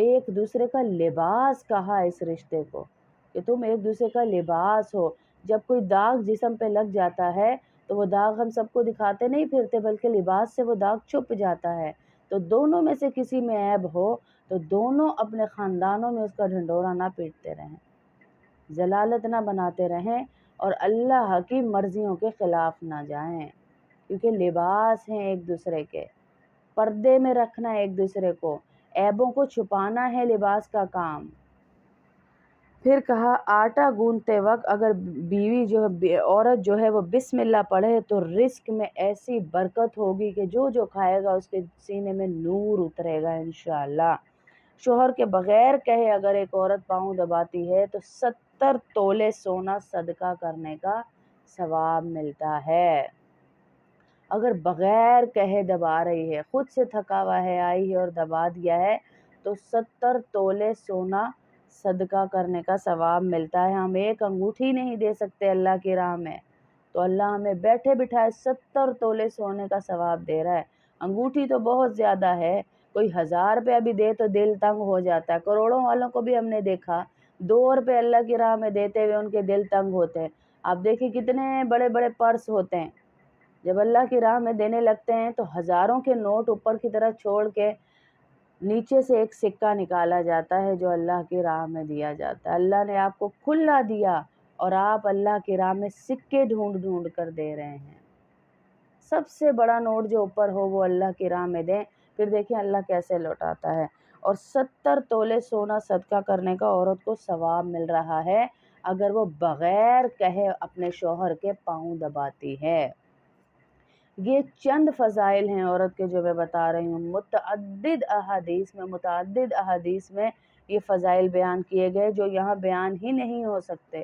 ایک دوسرے کا لباس کہا اس رشتے کو کہ تم ایک دوسرے کا لباس ہو. جب کوئی داغ جسم پہ لگ جاتا ہے تو وہ داغ ہم سب کو دکھاتے نہیں پھرتے بلکہ لباس سے وہ داغ چھپ جاتا ہے. تو دونوں میں سے کسی میں عیب ہو تو دونوں اپنے خاندانوں میں اس کا ڈھنڈورا نہ پیٹتے رہیں، ضلالت نہ بناتے رہیں اور اللہ کی مرضیوں کے خلاف نہ جائیں، کیونکہ لباس ہیں ایک دوسرے کے. پردے میں رکھنا ہے ایک دوسرے کو، عیبوں کو چھپانا ہے لباس کا کام. پھر کہا آٹا گوندتے وقت اگر بیوی عورت جو ہے وہ بسم اللہ پڑھے تو رزق میں ایسی برکت ہوگی کہ جو جو کھائے گا اس کے سینے میں نور اترے گا انشاءاللہ. شوہر کے بغیر کہے اگر ایک عورت پاؤں دباتی ہے تو 70 تولے سونا صدقہ کرنے کا ثواب ملتا ہے. اگر بغیر کہے دبا رہی ہے، خود سے تھکا ہوا ہے آئی ہے اور دبا دیا ہے تو 70 تولے سونا صدقہ کرنے کا ثواب ملتا ہے. ہم ایک انگوٹھی نہیں دے سکتے اللہ کی راہ میں تو اللہ ہمیں بیٹھے بٹھائے 70 تولے سونے کا ثواب دے رہا ہے. انگوٹھی تو بہت زیادہ ہے، کوئی 1000 روپیہ بھی دے تو دل تنگ ہو جاتا ہے. کروڑوں والوں کو بھی ہم نے دیکھا 2 روپے اللہ کی راہ میں دیتے ہوئے ان کے دل تنگ ہوتے ہیں. آپ دیکھیں کتنے بڑے بڑے پرس ہوتے ہیں، جب اللہ کی راہ میں دینے لگتے ہیں تو ہزاروں کے نوٹ اوپر کی طرح چھوڑ کے نیچے سے ایک سکہ نکالا جاتا ہے جو اللہ کی راہ میں دیا جاتا ہے. اللہ نے آپ کو کھلا دیا اور آپ اللہ کی راہ میں سکے ڈھونڈ ڈھونڈ کر دے رہے ہیں. سب سے بڑا نوٹ جو اوپر ہو وہ اللہ کی راہ میں دیں، پھر دیکھیں اللہ کیسے لوٹاتا ہے. اور 70 تولے سونا صدقہ کرنے کا عورت کو ثواب مل رہا ہے اگر وہ بغیر کہے اپنے شوہر کے پاؤں دباتی ہے. یہ چند فضائل ہیں عورت کے جو میں بتا رہی ہوں. متعدد احادیث میں یہ فضائل بیان کیے گئے جو یہاں بیان ہی نہیں ہو سکتے.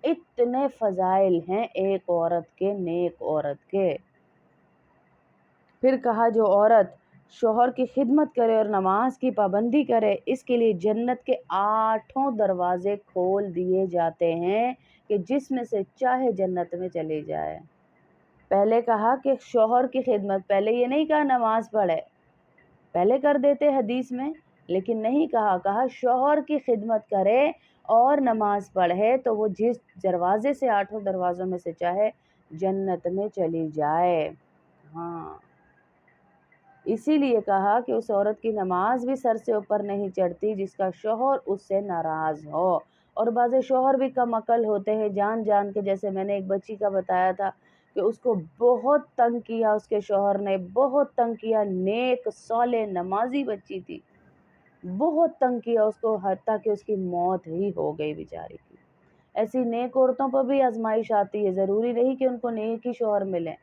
اتنے فضائل ہیں ایک عورت کے، نیک عورت کے. پھر کہا جو عورت شوہر کی خدمت کرے اور نماز کی پابندی کرے اس کے لیے جنت کے 8 دروازے کھول دیے جاتے ہیں کہ جس میں سے چاہے جنت میں چلی جائے. پہلے کہا کہ شوہر کی خدمت، پہلے یہ نہیں کہا نماز پڑھے، پہلے کر دیتے حدیث میں لیکن نہیں کہا شوہر کی خدمت کرے اور نماز پڑھے تو وہ جس دروازے سے 8 دروازوں میں سے چاہے جنت میں چلی جائے. ہاں اسی لیے کہا کہ اس عورت کی نماز بھی سر سے اوپر نہیں چڑھتی جس کا شوہر اس سے ناراض ہو. اور بعض شوہر بھی کم عقل ہوتے ہیں، جان جان کے، جیسے میں نے ایک بچی کا بتایا تھا کہ اس کو بہت تنگ کیا اس کے شوہر نے، بہت تنگ کیا. نیک صالح نمازی بچی تھی، بہت تنگ کیا اس کو حتیٰ کہ اس کی موت ہی ہو گئی بیچاری کی. ایسی نیک عورتوں پر بھی آزمائش آتی ہے، ضروری نہیں کہ ان کو نیک ہی شوہر ملیں.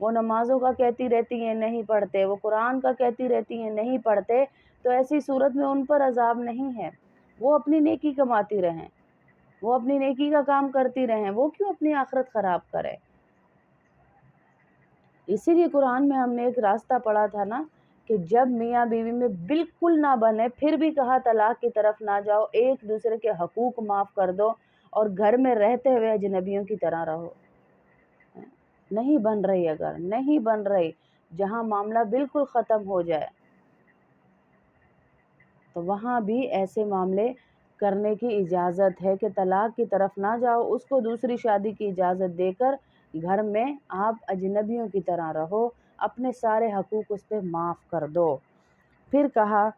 وہ نمازوں کا کہتی رہتی ہیں نہیں پڑھتے، وہ قرآن کا کہتی رہتی ہیں نہیں پڑھتے، تو ایسی صورت میں ان پر عذاب نہیں ہے. وہ اپنی نیکی کماتی رہیں، وہ اپنی نیکی کا کام کرتی رہیں، وہ کیوں اپنی آخرت خراب کرے. اسی لیے قرآن میں ہم نے ایک راستہ پڑھا تھا نا کہ جب میاں بیوی میں بالکل نہ بنے پھر بھی کہا طلاق کی طرف نہ جاؤ، ایک دوسرے کے حقوق معاف کر دو اور گھر میں رہتے ہوئے اجنبیوں کی طرح رہو. نہیں بن رہی، اگر نہیں بن رہی، جہاں معاملہ بالکل ختم ہو جائے تو وہاں بھی ایسے معاملے کرنے کی اجازت ہے کہ طلاق کی طرف نہ جاؤ، اس کو دوسری شادی کی اجازت دے کر گھر میں آپ اجنبیوں کی طرح رہو، اپنے سارے حقوق اس پہ معاف کر دو. پھر کہا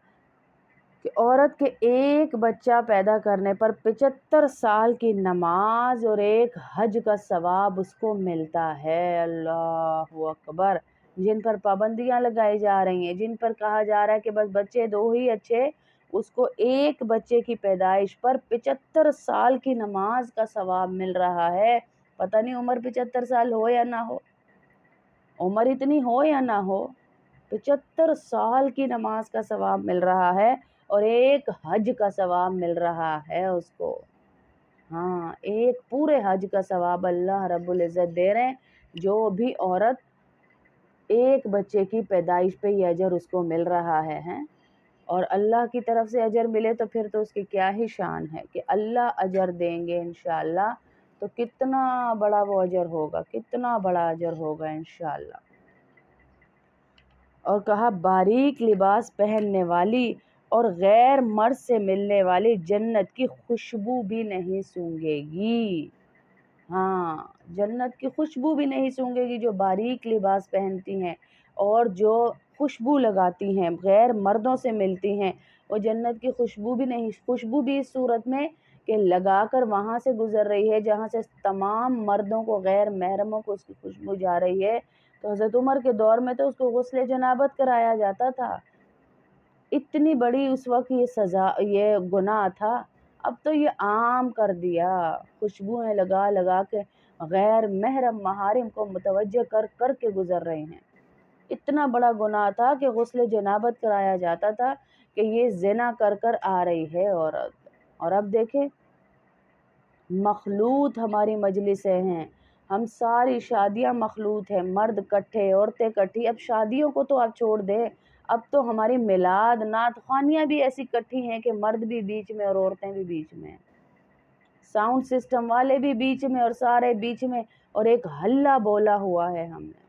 کہ عورت کے ایک بچہ پیدا کرنے پر 75 سال کی نماز اور ایک حج کا ثواب اس کو ملتا ہے. اللہ اکبر. جن پر پابندیاں لگائی جا رہی ہیں، جن پر کہا جا رہا ہے کہ بس بچے 2 ہی اچھے، اس کو ایک بچے کی پیدائش پر 75 سال کی نماز کا ثواب مل رہا ہے. پتہ نہیں عمر 75 سال ہو یا نہ ہو، عمر اتنی ہو یا نہ ہو، 75 سال کی نماز کا ثواب مل رہا ہے اور ایک حج کا ثواب مل رہا ہے اس کو. ہاں ایک پورے حج کا ثواب اللہ رب العزت دے رہے ہیں. جو بھی عورت ایک بچے کی پیدائش پہ یہ اجر اس کو مل رہا ہے اور اللہ کی طرف سے اجر ملے تو پھر تو اس کی کیا ہی شان ہے کہ اللہ اجر دیں گے انشاءاللہ. تو کتنا بڑا وہ اجر ہوگا، کتنا بڑا اجر ہوگا انشاءاللہ. اور کہا باریک لباس پہننے والی اور غیر مرد سے ملنے والی جنت کی خوشبو بھی نہیں سونگھے گی۔ ہاں، جنت کی خوشبو بھی نہیں سونگھے گی، جو باریک لباس پہنتی ہیں اور جو خوشبو لگاتی ہیں، غیر مردوں سے ملتی ہیں، وہ جنت کی خوشبو بھی نہیں، خوشبو بھی اس صورت میں کہ لگا کر وہاں سے گزر رہی ہے جہاں سے تمام مردوں کو، غیر محرموں کو اس کی خوشبو جا رہی ہے۔ تو حضرت عمر کے دور میں تو اس کو غسل جنابت کرایا جاتا تھا، اتنی بڑی اس وقت یہ سزا، یہ گناہ تھا۔ اب تو یہ عام کر دیا، خوشبوئیں لگا لگا کے غیر محرم محارم کو متوجہ کر کر کے گزر رہے ہیں۔ اتنا بڑا گناہ تھا کہ غسل جنابت کرایا جاتا تھا کہ یہ زنا کر کر آ رہی ہے عورت۔ اور اب دیکھیں مخلوط ہماری مجلسیں ہیں، ہم ساری شادیاں مخلوط ہیں، مرد کٹھے، عورتیں کٹھی۔ اب شادیوں کو تو آپ چھوڑ دیں، اب تو ہماری میلاد نعت خوانیاں بھی ایسی کٹھی ہیں کہ مرد بھی بیچ میں اور عورتیں بھی بیچ میں، ساؤنڈ سسٹم والے بھی بیچ میں اور سارے بیچ میں، اور ایک ہلہ بولا ہوا ہے ہم نے۔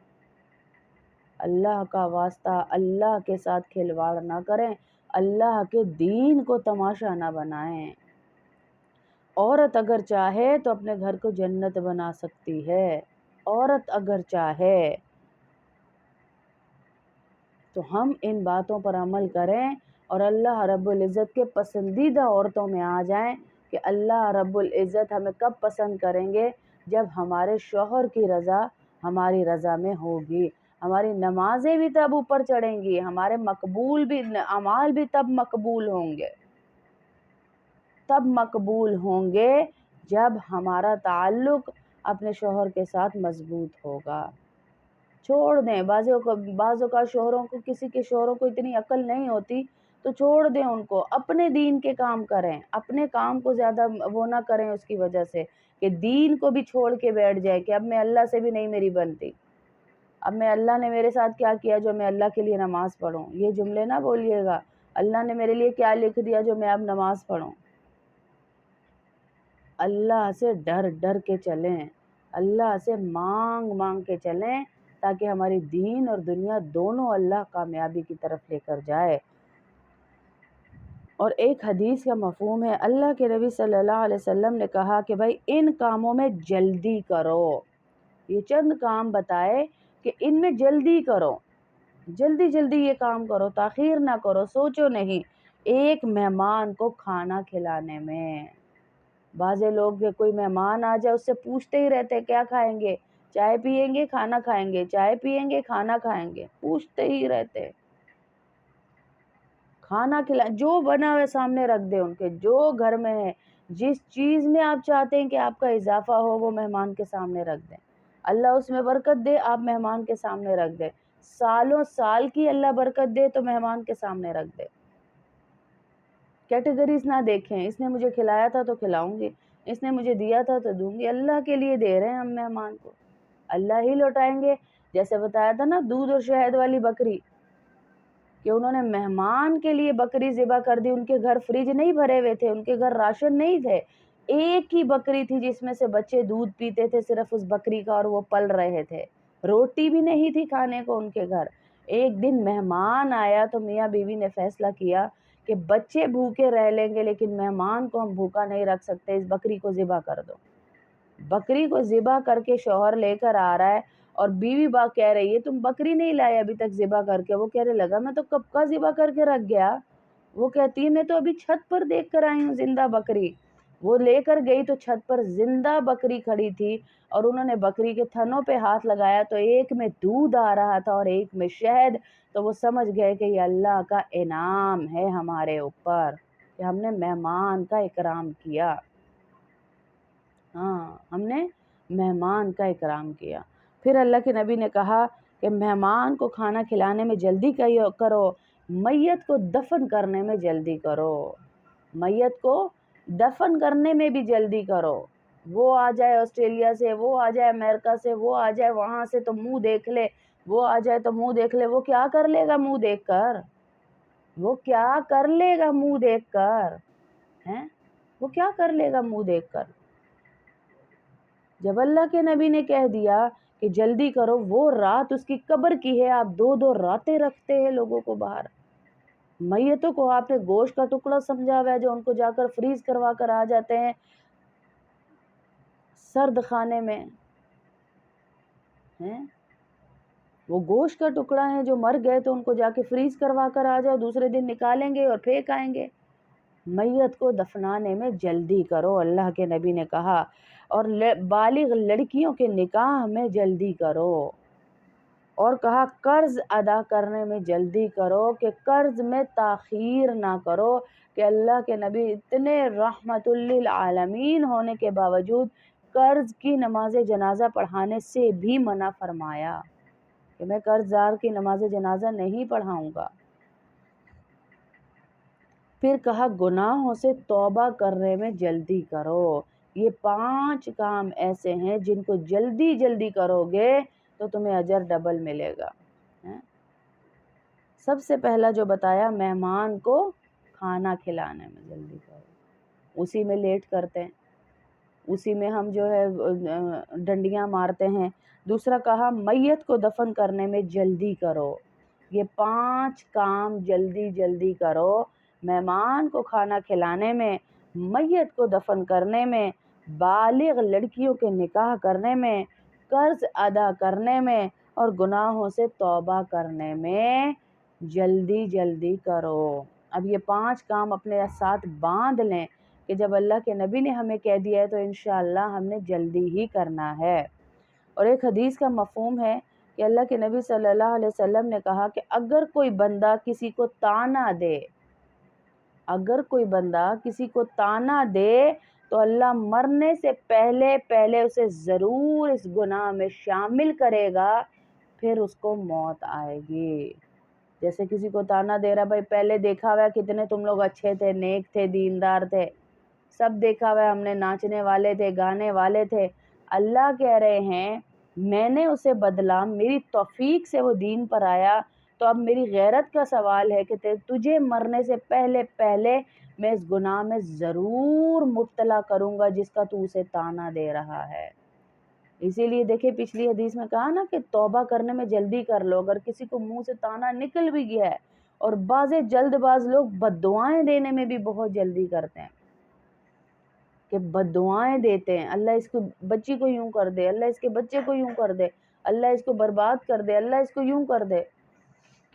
اللہ کا واسطہ اللہ کے ساتھ کھلواڑ نہ کریں، اللہ کے دین کو تماشا نہ بنائیں۔ عورت اگر چاہے تو اپنے گھر کو جنت بنا سکتی ہے، عورت اگر چاہے تو ہم ان باتوں پر عمل کریں اور اللہ رب العزت کے پسندیدہ عورتوں میں آ جائیں کہ اللہ رب العزت ہمیں کب پسند کریں گے؟ جب ہمارے شوہر کی رضا ہماری رضا میں ہوگی، ہماری نمازیں بھی تب اوپر چڑھیں گی، ہمارے مقبول بھی اعمال بھی تب مقبول ہوں گے، تب مقبول ہوں گے جب ہمارا تعلق اپنے شوہر کے ساتھ مضبوط ہوگا۔ چھوڑ دیں، بعض اوقات شوہروں کو، کسی کے شوہروں کو اتنی عقل نہیں ہوتی تو چھوڑ دیں ان کو، اپنے دین کے کام کریں، اپنے کام کو زیادہ وہ نہ کریں اس کی وجہ سے کہ دین کو بھی چھوڑ کے بیٹھ جائے کہ اب میں اللہ سے بھی نہیں میری بنتی، اب میں اللہ نے میرے ساتھ کیا کیا جو میں اللہ کے لیے نماز پڑھوں۔ یہ جملے نہ بولیے گا، اللہ نے میرے لیے کیا لکھ دیا جو میں اب نماز پڑھوں۔ اللہ سے ڈر ڈر کے چلیں، اللہ سے مانگ مانگ کے چلیں تاکہ ہماری دین اور دنیا دونوں اللہ کامیابی کی طرف لے کر جائے۔ اور ایک حدیث کا مفہوم ہے، اللہ کے نبی صلی اللہ علیہ وسلم نے کہا کہ بھائی ان کاموں میں جلدی کرو، یہ چند کام بتائے کہ ان میں جلدی کرو، جلدی جلدی یہ کام کرو، تاخیر نہ کرو، سوچو نہیں۔ ایک مہمان کو کھانا کھلانے میں، بعض لوگ کوئی مہمان آ جائے اس سے پوچھتے ہی رہتے کیا کھائیں گے، چائے پیئیں گے کھانا کھائیں گے، چائے پیئیں گے کھانا کھائیں گے، پوچھتے ہی رہتے۔ کھانا کھلا، جو بنا ہوئے سامنے رکھ دیں ان کے، جو گھر میں ہے، جس چیز میں آپ چاہتے ہیں کہ آپ کا اضافہ ہو وہ مہمان کے سامنے رکھ دیں، اللہ اس میں برکت دے، آپ مہمان کے سامنے رکھ دیں، سالوں سال کی اللہ برکت دے تو مہمان کے سامنے رکھ دیں۔ کیٹیگریز نہ دیکھیں، اس نے مجھے کھلایا تھا تو کھلاؤں گی، اس نے مجھے دیا تھا تو دوں گی، اللہ کے لیے دے رہے ہیں ہم مہمان کو، اللہ ہی لوٹائیں گے۔ جیسے بتایا تھا نا دودھ اور شہد والی بکری، کہ انہوں نے مہمان کے لیے بکری ذبح کر دی، ان کے گھر فریج نہیں بھرے ہوئے تھے، ان کے گھر راشن نہیں تھے، ایک ہی بکری تھی جس میں سے بچے دودھ پیتے تھے صرف اس بکری کا، اور وہ پل رہے تھے، روٹی بھی نہیں تھی کھانے کو ان کے گھر۔ ایک دن مہمان آیا تو میاں بیوی نے فیصلہ کیا کہ بچے بھوکے رہ لیں گے لیکن مہمان کو ہم بھوکا نہیں رکھ سکتے، اس بکری کو ذبح کر دو۔ بکری کو ذبح کر کے شوہر لے کر آ رہا ہے اور بیوی کہہ رہی ہے تم بکری نہیں لائے ابھی تک ذبح کر کے، وہ کہنے لگا میں تو کب کا ذبح کر کے رکھ گیا، وہ کہتی ہے میں تو ابھی چھت پر دیکھ کر آئی ہوں زندہ بکری۔ وہ لے کر گئی تو چھت پر زندہ بکری کھڑی تھی، اور انہوں نے بکری کے تھنوں پہ ہاتھ لگایا تو ایک میں دودھ آ رہا تھا اور ایک میں شہد، تو وہ سمجھ گئے کہ یہ اللہ کا انعام ہے ہمارے اوپر کہ ہم نے مہمان کا اکرام کیا۔ ہاں، ہم نے مہمان کا اکرام کیا۔ پھر اللہ کے نبی نے کہا کہ مہمان کو کھانا کھلانے میں جلدی کرو، میت کو دفن کرنے میں جلدی کرو، میت کو دفن کرنے میں بھی جلدی کرو۔ وہ آ جائے آسٹریلیا سے، وہ آ جائے امریکہ سے، وہ آ جائے وہاں سے تو منہ دیکھ لے، وہ آ جائے تو منہ دیکھ لے، وہ کیا کر لے گا منہ دیکھ کر؟ وہ کیا کر لے گا منہ دیکھ کر؟ ہیں؟ وہ کیا کر لے گا منہ دیکھ کر؟ جب اللہ کے نبی نے کہہ دیا کہ جلدی کرو، وہ رات اس کی قبر کی ہے، آپ 2 2 راتیں رکھتے ہیں لوگوں کو باہر، میتوں کو آپ نے گوشت کا ٹکڑا سمجھا ہوا ہے جو ان کو جا کر فریز کروا کر آ جاتے ہیں سرد خانے میں ہیں، وہ گوشت کا ٹکڑا ہے جو مر گئے تو ان کو جا کے فریز کروا کر آ جاؤ، دوسرے دن نکالیں گے اور پھینک آئیں گے۔ میت کو دفنانے میں جلدی کرو، اللہ کے نبی نے کہا، اور بالغ لڑکیوں کے نکاح میں جلدی کرو، اور کہا قرض ادا کرنے میں جلدی کرو کہ قرض میں تاخیر نہ کرو، کہ اللہ کے نبی اتنے رحمت للعالمین ہونے کے باوجود قرض کی نماز جنازہ پڑھانے سے بھی منع فرمایا کہ میں قرض دار کی نماز جنازہ نہیں پڑھاؤں گا۔ پھر کہا گناہوں سے توبہ کرنے میں جلدی کرو، یہ 5 کام ایسے ہیں جن کو جلدی جلدی کرو گے تو تمہیں اجر ڈبل ملے گا۔ سب سے پہلا جو بتایا، مہمان کو کھانا کھلانے میں جلدی کرو، اسی میں لیٹ کرتے ہیں، اسی میں ہم جو ہے ڈنڈیاں مارتے ہیں۔ دوسرا کہا میت کو دفن کرنے میں جلدی کرو، یہ 5 کام جلدی جلدی کرو، مہمان کو کھانا کھلانے میں، میت کو دفن کرنے میں، بالغ لڑکیوں کے نکاح کرنے میں، قرض ادا کرنے میں، اور گناہوں سے توبہ کرنے میں جلدی جلدی کرو۔ اب یہ 5 کام اپنے ساتھ باندھ لیں کہ جب اللہ کے نبی نے ہمیں کہہ دیا ہے تو انشاءاللہ ہم نے جلدی ہی کرنا ہے۔ اور ایک حدیث کا مفہوم ہے کہ اللہ کے نبی صلی اللہ علیہ وسلم نے کہا کہ اگر کوئی بندہ کسی کو طعنہ دے، اگر کوئی بندہ کسی کو طعنہ دے تو اللہ مرنے سے پہلے پہلے اسے ضرور اس گناہ میں شامل کرے گا، پھر اس کو موت آئے گی۔ جیسے کسی کو طعنہ دے رہا، بھائی پہلے دیکھا ہوا ہے کتنے تم لوگ اچھے تھے، نیک تھے، دیندار تھے، سب دیکھا ہوا ہے ہم نے، ناچنے والے تھے، گانے والے تھے۔ اللہ کہہ رہے ہیں میں نے اسے بدلا، میری توفیق سے وہ دین پر آیا، تو اب میری غیرت کا سوال ہے کہ تجھے مرنے سے پہلے پہلے میں اس گناہ میں ضرور مبتلا کروں گا جس کا تو اسے طعنہ دے رہا ہے۔ اسی لیے دیکھیں پچھلی حدیث میں کہا نا کہ توبہ کرنے میں جلدی کر لو۔ اگر کسی کو منہ سے طعنہ نکل بھی گیا ہے، اور جلد باز لوگ بد دعائیں دینے میں بھی بہت جلدی کرتے ہیں کہ بد دعائیں دیتے ہیں، اللہ اس کو بچی کو یوں کر دے، اللہ اس کے بچے کو یوں کر دے، اللہ اس کو برباد کر دے، اللہ اس کو یوں کر دے۔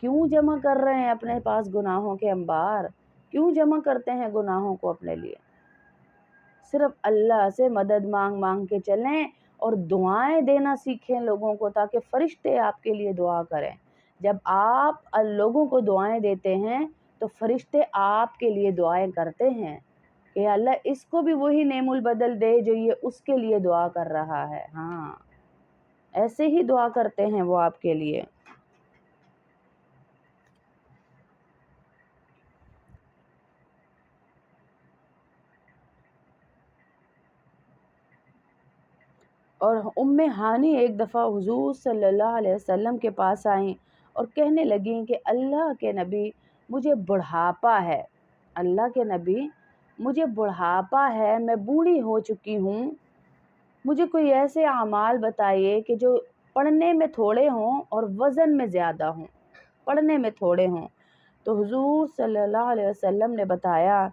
کیوں جمع کر رہے ہیں اپنے پاس گناہوں کے انبار؟ کیوں جمع کرتے ہیں گناہوں کو اپنے لیے؟ صرف اللہ سے مدد مانگ مانگ کے چلیں اور دعائیں دینا سیکھیں لوگوں کو، تاکہ فرشتے آپ کے لیے دعا کریں۔ جب آپ لوگوں کو دعائیں دیتے ہیں تو فرشتے آپ کے لیے دعائیں کرتے ہیں کہ اللہ اس کو بھی وہی نعم البدل دے جو یہ اس کے لیے دعا کر رہا ہے۔ ہاں، ایسے ہی دعا کرتے ہیں وہ آپ کے لیے۔ اور ام ہانی ایک دفعہ حضور صلی اللہ علیہ وسلم کے پاس آئیں اور کہنے لگیں کہ اللہ کے نبی مجھے بڑھاپا ہے، اللہ کے نبی مجھے بڑھاپا ہے، میں بوڑھی ہو چکی ہوں، مجھے کوئی ایسے اعمال بتائیے کہ جو پڑھنے میں تھوڑے ہوں اور وزن میں زیادہ ہوں، پڑھنے میں تھوڑے ہوں۔ تو حضور صلی اللہ علیہ وسلم نے بتایا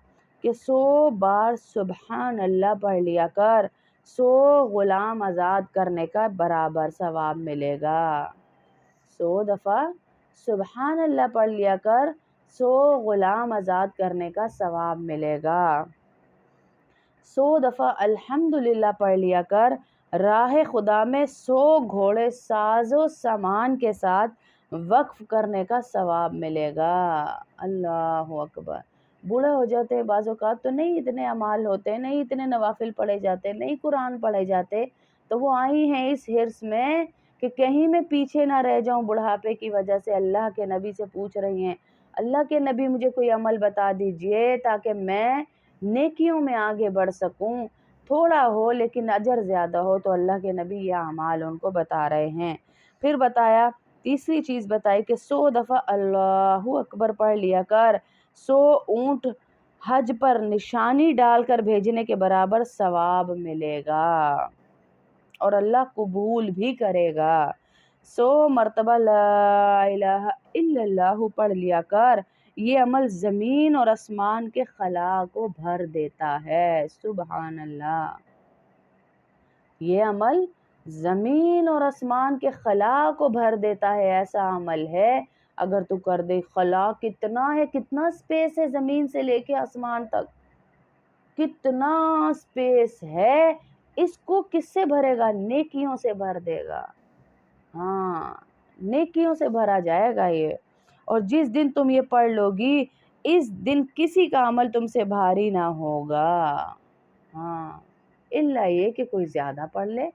کہ 100 بار سبحان اللہ پڑھ لیا کر، 100 غلام آزاد کرنے کا برابر ثواب ملے گا۔ 100 دفعہ سبحان اللہ پڑھ لیا کر، 100 غلام آزاد کرنے کا ثواب ملے گا۔ 100 دفعہ الحمدللہ پڑھ لیا کر، راہ خدا میں 100 گھوڑے ساز و سامان کے ساتھ وقف کرنے کا ثواب ملے گا۔ اللہ اکبر۔ بوڑھے ہو جاتے ہیں بعض اوقات تو نہیں اتنے اعمال ہوتے، نہیں اتنے نوافل پڑھے جاتے، نہیں قرآن پڑھے جاتے، تو وہ آئی ہیں اس حرص میں کہ کہیں میں پیچھے نہ رہ جاؤں بڑھاپے کی وجہ سے، اللہ کے نبی سے پوچھ رہی ہیں اللہ کے نبی مجھے کوئی عمل بتا دیجئے تاکہ میں نیکیوں میں آگے بڑھ سکوں، تھوڑا ہو لیکن اجر زیادہ ہو۔ تو اللہ کے نبی یہ اعمال ان کو بتا رہے ہیں۔ پھر بتایا، تیسری چیز بتائی کہ 100 دفعہ اللہ اکبر پڑھ لیا کر، 100 اونٹ حج پر نشانی ڈال کر بھیجنے کے برابر ثواب ملے گا اور اللہ قبول بھی کرے گا۔ 100 مرتبہ لا الہ الا اللہ پڑھ لیا کر، یہ عمل زمین اور آسمان کے خلا کو بھر دیتا ہے۔ سبحان اللہ۔ یہ عمل زمین اور آسمان کے خلا کو بھر دیتا ہے، ایسا عمل ہے اگر تو کر دے۔ خلا کتنا ہے، کتنا سپیس ہے زمین سے لے کے آسمان تک، کتنا سپیس ہے، اس کو کس سے بھرے گا؟ نیکیوں سے بھر دے گا۔ ہاں، نیکیوں سے بھرا جائے گا یہ۔ اور جس دن تم یہ پڑھ لو گی، اس دن کسی کا عمل تم سے بھاری نہ ہوگا۔ ہاں، الا یہ کہ کوئی زیادہ پڑھ لے۔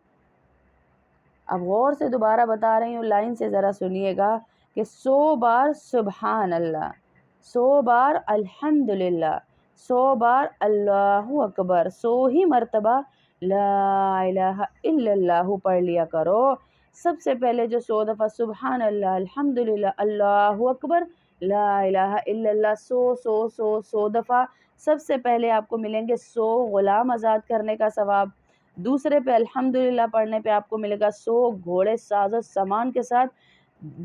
اب غور سے دوبارہ بتا رہی ہوں، لائن سے ذرا سنیے گا کہ 100 بار سبحان اللہ، 100 بار الحمدللہ، 100 بار اللہ اکبر، 100 ہی مرتبہ لا الہ الا اللہ پڑھ لیا کرو۔ سب سے پہلے جو 100 دفعہ سبحان اللہ، الحمدللہ، اللہ اکبر، لا الہ الا اللہ 100 دفعہ، سب سے پہلے آپ کو ملیں گے 100 غلام آزاد کرنے کا ثواب۔ دوسرے پہ الحمدللہ پڑھنے پہ آپ کو ملے گا 100 گھوڑے ساز و سامان کے ساتھ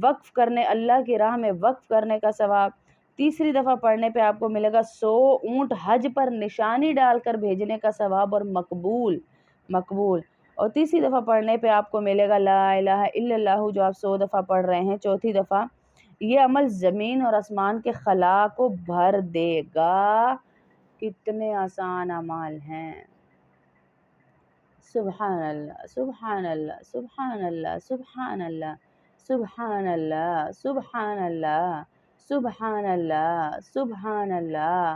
وقف کرنے، اللہ کی راہ میں وقف کرنے کا ثواب۔ تیسری دفعہ پڑھنے پہ آپ کو ملے گا 100 اونٹ حج پر نشانی ڈال کر بھیجنے کا ثواب اور مقبول۔ اور تیسری دفعہ پڑھنے پہ آپ کو ملے گا لا الہ الا اللہ، جو آپ 100 دفعہ پڑھ رہے ہیں۔ چوتھی دفعہ یہ عمل زمین اور آسمان کے خلا کو بھر دے گا۔ کتنے آسان اعمال ہیں۔ سبحان اللہ، سبحان اللہ، سبحان اللہ، سبحان اللہ، سبحان اللہ، سبحان اللہ، سبحان اللہ، سبحان اللہ،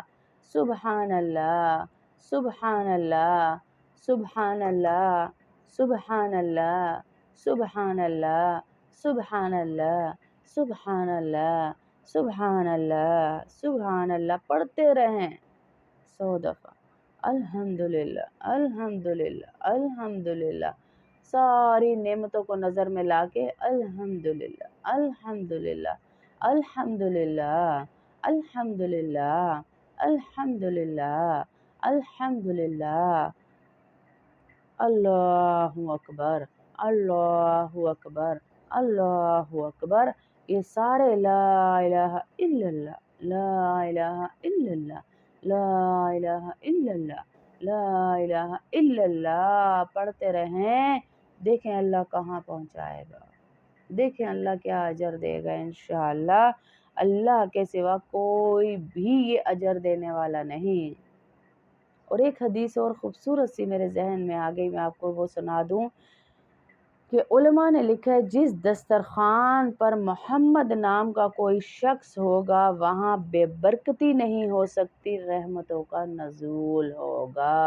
سبحان اللہ، سبحان اللہ، سبحان اللہ، سبحان اللہ، سبحان اللہ، سبحان اللہ، سبحان اللہ، سبحان اللہ، سبحان اللہ پڑھتے رہیں 100 دفعہ۔ الحمدللہ، الحمدللہ، الحمدللہ، ساری نعمتوں کو نظر میں لا کے الحمدللہ، الحمدللہ، الحمدللہ، الحمدللہ، الحمدللہ، الحمدللہ، اللہ اکبر، اللہ اکبر، اللہ اکبر، یہ سارے لا الہ الا اللہ، لا الہ الا اللہ، لا الہ الا اللہ، لا الہ الا اللہ پڑھتے رہیں۔ دیکھیں اللہ کہاں پہنچائے گا، دیکھیں اللہ کیا اجر دے گا انشاءاللہ۔ اللہ کے سوا کوئی بھی یہ اجر دینے والا نہیں۔ اور ایک حدیث اور خوبصورت سی میرے ذہن میں آ گئی، میں آپ کو وہ سنا دوں کہ علماء نے لکھا ہے جس دسترخوان پر محمد نام کا کوئی شخص ہوگا وہاں بے برکتی نہیں ہو سکتی، رحمتوں کا نزول ہوگا۔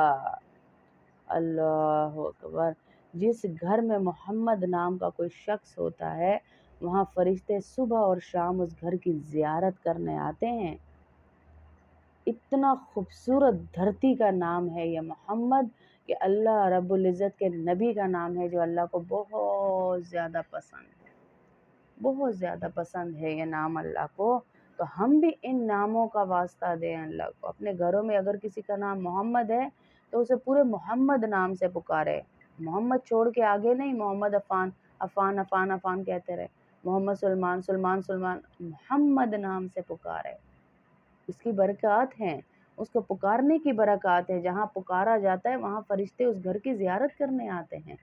اللہ اکبر۔ جس گھر میں محمد نام کا کوئی شخص ہوتا ہے وہاں فرشتے صبح اور شام اس گھر کی زیارت کرنے آتے ہیں۔ اتنا خوبصورت دھرتی کا نام ہے یہ محمد کہ اللہ رب العزت کے نبی کا نام ہے جو اللہ کو بہت زیادہ پسند ہے، بہت زیادہ پسند ہے یہ نام اللہ کو۔ تو ہم بھی ان ناموں کا واسطہ دیں اللہ کو۔ اپنے گھروں میں اگر کسی کا نام محمد ہے تو اسے پورے محمد نام سے پکارے، محمد چھوڑ کے آگے نہیں محمد عفان عفان عفان عفان کہتے رہے، محمد سلمان سلمان سلمان، محمد نام سے پکارے۔ اس کی برکات ہیں، اس کو پکارنے کی برکات ہے، جہاں پکارا جاتا ہے وہاں فرشتے اس گھر کی زیارت کرنے آتے ہیں۔